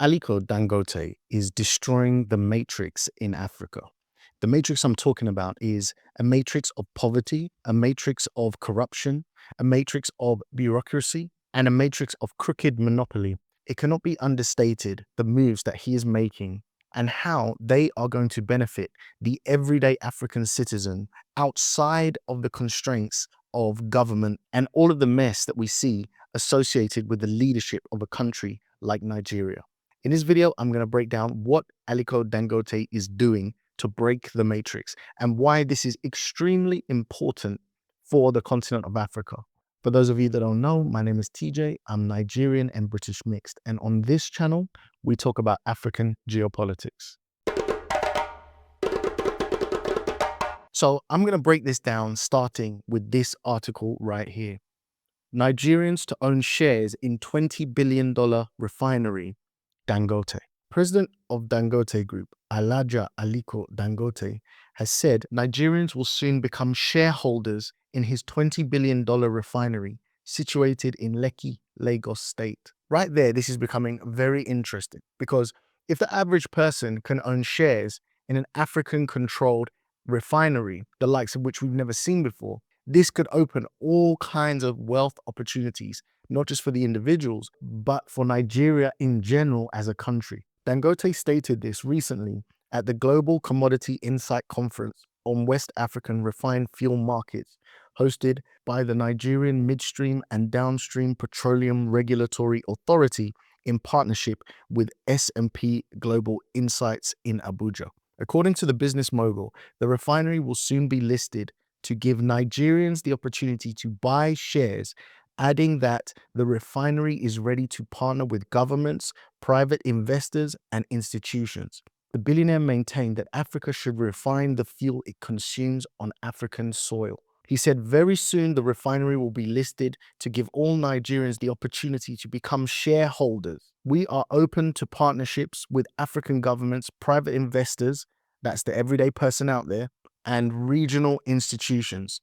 Aliko Dangote is destroying the matrix in Africa. The matrix I'm talking about is a matrix of poverty, a matrix of corruption, a matrix of bureaucracy, and a matrix of crooked monopoly. It cannot be understated the moves that he is making and how they are going to benefit the everyday African citizen outside of the constraints of government and all of the mess that we see associated with the leadership of a country like Nigeria. In this video, I'm going to break down what Aliko Dangote is doing to break the matrix and why this is extremely important for the continent of Africa. For those of you that don't know, my name is TJ. I'm Nigerian and British mixed. And on this channel, we talk about African geopolitics. So I'm going to break this down starting with this article right here. Nigerians to own shares in $20 billion refinery, Dangote. President of Dangote Group, Aliko Dangote, has said Nigerians will soon become shareholders in his $20 billion refinery situated in Lekki, Lagos State. Right there, this is becoming very interesting because if the average person can own shares in an African-controlled refinery, the likes of which we've never seen before, this could open all kinds of wealth opportunities, not just for the individuals, but for Nigeria in general as a country. Dangote stated this recently at the Global Commodity Insight Conference on West African refined fuel markets, hosted by the Nigerian Midstream and Downstream Petroleum Regulatory Authority in partnership with S&P Global Insights in Abuja. According to the business mogul, the refinery will soon be listed to give Nigerians the opportunity to buy shares, adding that the refinery is ready to partner with governments, private investors, and institutions. The billionaire maintained that Africa should refine the fuel it consumes on African soil. He said very soon the refinery will be listed to give all Nigerians the opportunity to become shareholders. We are open to partnerships with African governments, private investors, that's the everyday person out there, and regional institutions.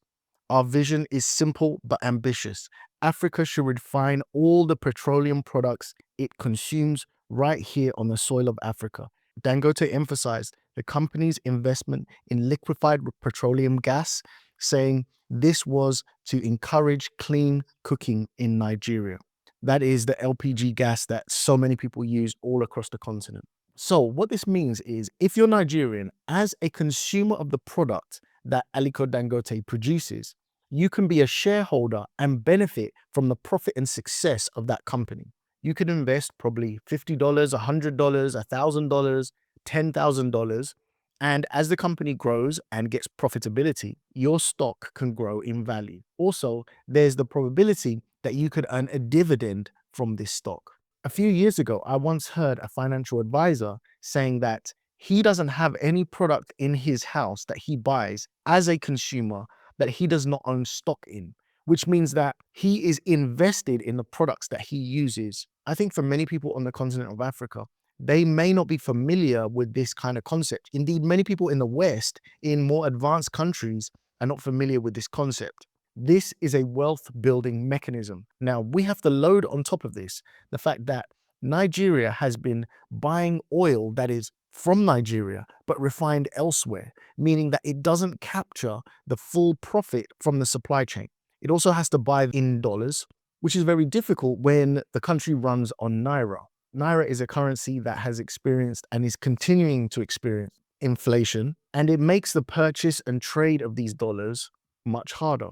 Our vision is simple but ambitious. Africa should refine all the petroleum products it consumes right here on the soil of Africa. Dangote emphasized the company's investment in liquefied petroleum gas, saying this was to encourage clean cooking in Nigeria. That is the LPG gas that so many people use all across the continent. So what this means is if you're Nigerian, as a consumer of the product that Aliko Dangote produces, you can be a shareholder and benefit from the profit and success of that company. You can invest probably $50, $100, $1,000, $10,000. And as the company grows and gets profitability, your stock can grow in value. Also, there's the probability that you could earn a dividend from this stock. A few years ago, I once heard a financial advisor saying that he doesn't have any product in his house that he buys as a consumer that he does not own stock in, which means that he is invested in the products that he uses. I think for many people on the continent of Africa, they may not be familiar with this kind of concept. Indeed, many people in the West, in more advanced countries, are not familiar with this concept. This is a wealth building mechanism. Now, we have to load on top of this the fact that Nigeria has been buying oil that is from Nigeria, but refined elsewhere, meaning that it doesn't capture the full profit from the supply chain. It also has to buy in dollars, which is very difficult when the country runs on Naira. Naira is a currency that has experienced and is continuing to experience inflation, and it makes the purchase and trade of these dollars much harder.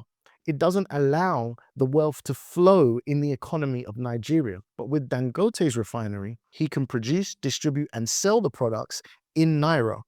It doesn't allow the wealth to flow in the economy of Nigeria. But with Dangote's refinery, he can produce, distribute, and sell the products in Naira,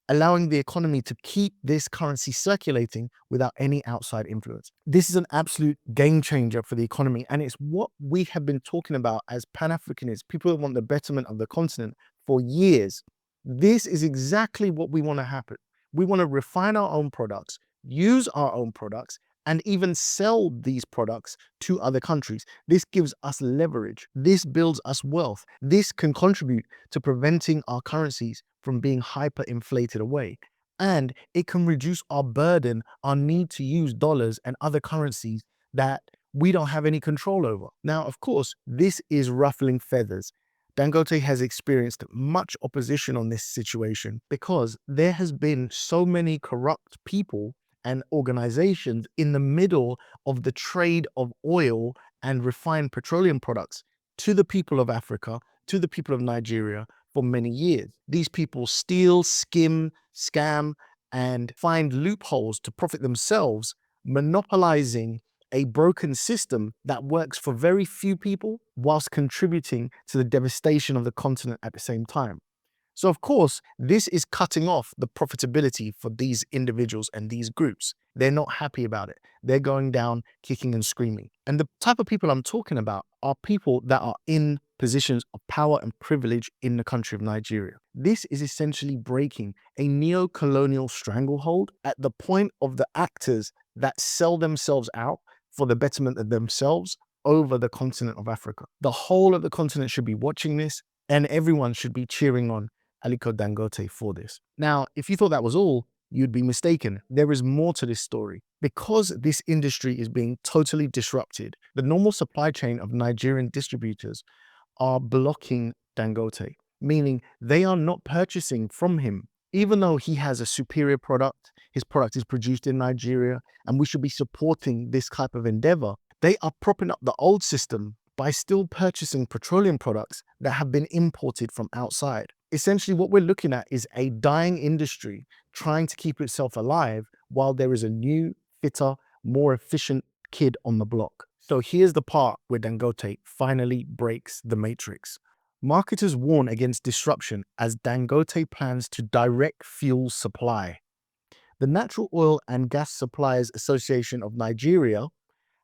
allowing the economy to keep this currency circulating without any outside influence. This is an absolute game changer for the economy, and it's what we have been talking about as Pan-Africanists, people that want the betterment of the continent for years. This is exactly what we want to happen. We want to refine our own products, use our own products, and even sell these products to other countries. This gives us leverage. This builds us wealth. This can contribute to preventing our currencies from being hyperinflated away. And it can reduce our burden, our need to use dollars and other currencies that we don't have any control over. Now, of course, this is ruffling feathers. Dangote has experienced much opposition on this situation because there has been so many corrupt people and organizations in the middle of the trade of oil and refined petroleum products to the people of Africa, to the people of Nigeria for many years. These people steal, skim, scam, and find loopholes to profit themselves, monopolizing a broken system that works for very few people whilst contributing to the devastation of the continent at the same time. So, of course, this is cutting off the profitability for these individuals and these groups. They're not happy about it. They're going down kicking and screaming. And the type of people I'm talking about are people that are in positions of power and privilege in the country of Nigeria. This is essentially breaking a neo-colonial stranglehold at the point of the actors that sell themselves out for the betterment of themselves over the continent of Africa. The whole of the continent should be watching this, and everyone should be cheering on Aliko Dangote for this. Now, if you thought that was all, you'd be mistaken. There is more to this story. Because this industry is being totally disrupted, the normal supply chain of Nigerian distributors are blocking Dangote, meaning they are not purchasing from him. Even though he has a superior product, his product is produced in Nigeria, and we should be supporting this type of endeavor, they are propping up the old system by still purchasing petroleum products that have been imported from outside. Essentially, what we're looking at is a dying industry trying to keep itself alive while there is a new, fitter, more efficient kid on the block. So here's the part where Dangote finally breaks the matrix. Marketers warn against disruption as Dangote plans to direct fuel supply. The Natural Oil and Gas Suppliers Association of Nigeria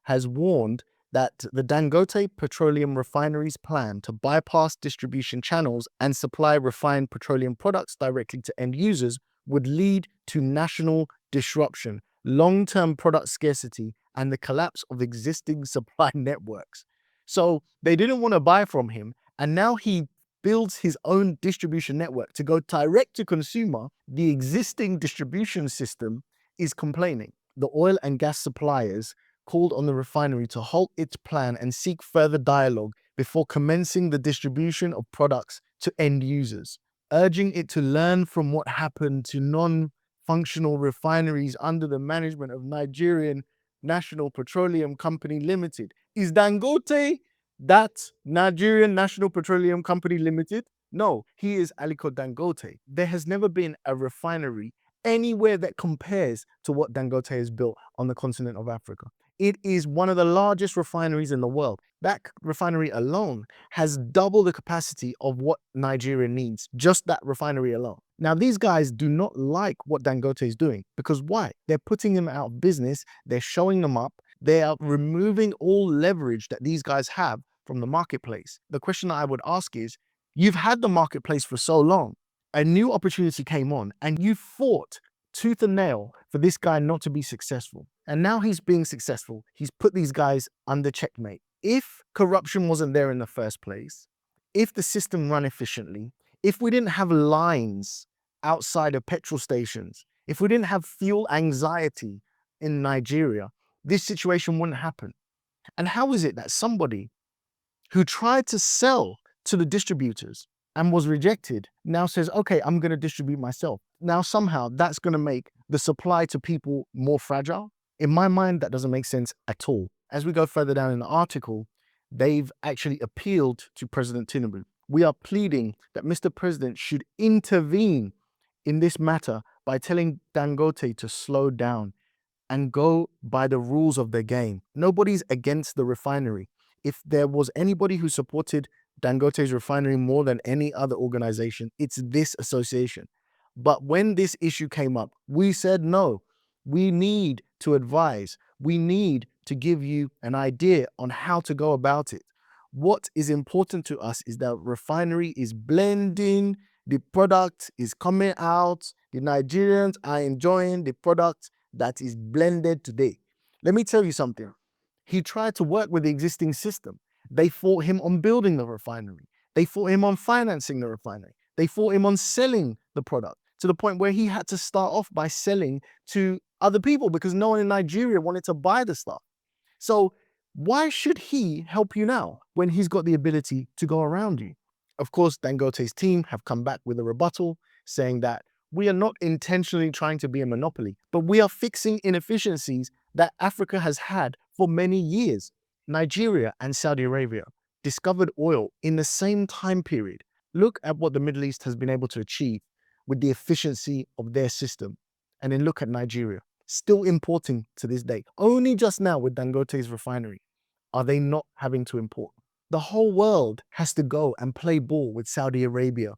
has warned that the Dangote Petroleum Refinery's plan to bypass distribution channels and supply refined petroleum products directly to end users would lead to national disruption, long-term product scarcity, and the collapse of existing supply networks. So they didn't want to buy from him, and now he builds his own distribution network to go direct to consumer. The existing distribution system is complaining. The oil and gas suppliers called on the refinery to halt its plan and seek further dialogue before commencing the distribution of products to end users, urging it to learn from what happened to non-functional refineries under the management of Nigerian National Petroleum Company Limited. Is Dangote that Nigerian National Petroleum Company Limited? No, he is Aliko Dangote. There has never been a refinery anywhere that compares to what Dangote has built on the continent of Africa. It is one of the largest refineries in the world. That refinery alone has double the capacity of what Nigeria needs, just that refinery alone. Now, these guys do not like what Dangote is doing because why? They're putting them out of business. They're showing them up. They are removing all leverage that these guys have from the marketplace. The question that I would ask is, you've had the marketplace for so long. A new opportunity came on and you fought tooth and nail for this guy not to be successful. And now he's being successful. He's put these guys under checkmate. If corruption wasn't there in the first place, if the system ran efficiently, if we didn't have lines outside of petrol stations, if we didn't have fuel anxiety in Nigeria, this situation wouldn't happen. And how is it that somebody who tried to sell to the distributors and was rejected now says, okay, I'm going to distribute myself? Now somehow that's going to make the supply to people more fragile. In my mind, that doesn't make sense at all. As we go further down in the article, they've actually appealed to President Tinubu. We are pleading that Mr. President should intervene in this matter by telling Dangote to slow down and go by the rules of the game. Nobody's against the refinery. If there was anybody who supported Dangote's refinery more than any other organization, it's this association. But when this issue came up, we said, no, we need to advise. We need to give you an idea on how to go about it. What is important to us is that refinery is blending, the product is coming out, the Nigerians are enjoying the product that is blended today. Let me tell you something. He tried to work with the existing system. They fought him on building the refinery. They fought him on financing the refinery. They fought him on selling the product to the point where he had to start off by selling to other people because no one in Nigeria wanted to buy the stuff. So why should he help you now when he's got the ability to go around you? Of course, Dangote's team have come back with a rebuttal saying that we are not intentionally trying to be a monopoly, but we are fixing inefficiencies that Africa has had for many years. Nigeria and Saudi Arabia discovered oil in the same time period. Look at what the Middle East has been able to achieve with the efficiency of their system. And then look at Nigeria, still importing to this day. Only just now with Dangote's refinery are they not having to import. The whole world has to go and play ball with Saudi Arabia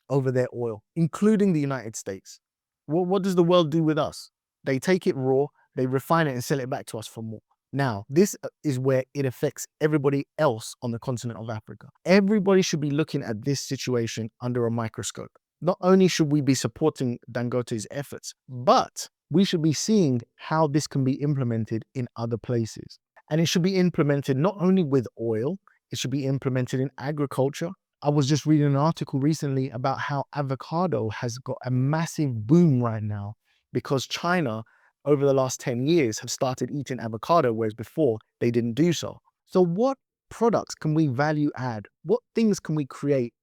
over their oil, including the United States. What does the world do with us? They take it raw, they refine it and sell it back to us for more. Now, this is where it affects everybody else on the continent of Africa. Everybody should be looking at this situation under a microscope. Not only should we be supporting Dangote's efforts, but we should be seeing how this can be implemented in other places. And it should be implemented not only with oil, it should be implemented in agriculture. I was just reading an article recently about how avocado has got a massive boom right now because China, over the last 10 years, have started eating avocado, whereas before they didn't do so. So what products can we value add? What things can we create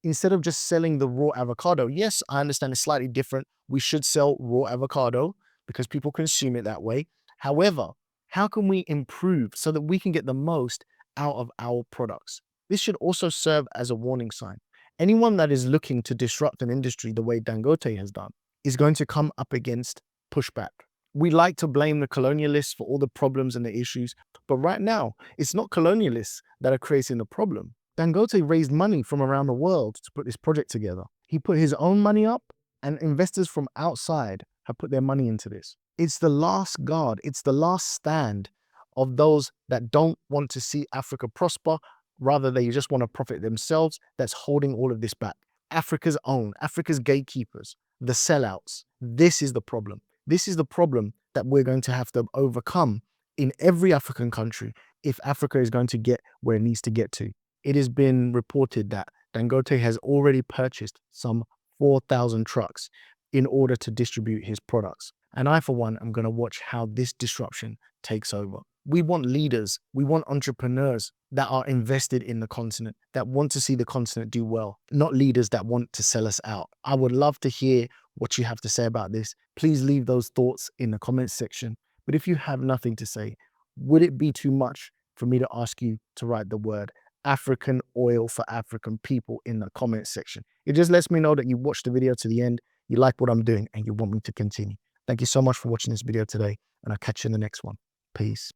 instead of just selling the raw avocado? Yes, I understand it's slightly different. We should sell raw avocado because people consume it that way. However, how can we improve so that we can get the most out of our products? This should also serve as a warning sign. Anyone that is looking to disrupt an industry the way Dangote has done is going to come up against pushback. We like to blame the colonialists for all the problems and the issues, but right now, it's not colonialists that are creating the problem. Dangote raised money from around the world to put this project together. He put his own money up, and investors from outside have put their money into this. It's the last guard, it's the last stand of those that don't want to see Africa prosper. Rather, they just want to profit themselves. That's holding all of this back. Africa's own, Africa's gatekeepers, the sellouts. This is the problem. This is the problem that we're going to have to overcome in every African country if Africa is going to get where it needs to get to. It has been reported that Dangote has already purchased some 4,000 trucks in order to distribute his products. And I, for one, am going to watch how this disruption takes over. We want leaders, we want entrepreneurs that are invested in the continent, that want to see the continent do well, not leaders that want to sell us out. I would love to hear what you have to say about this. Please leave those thoughts in the comments section. But if you have nothing to say, would it be too much for me to ask you to write the word African oil for African people in the comment section? It just lets me know that you watched the video to the end, you like what I'm doing, and you want me to continue. Thank you so much for watching this video today, and I'll catch you in the next one. Peace.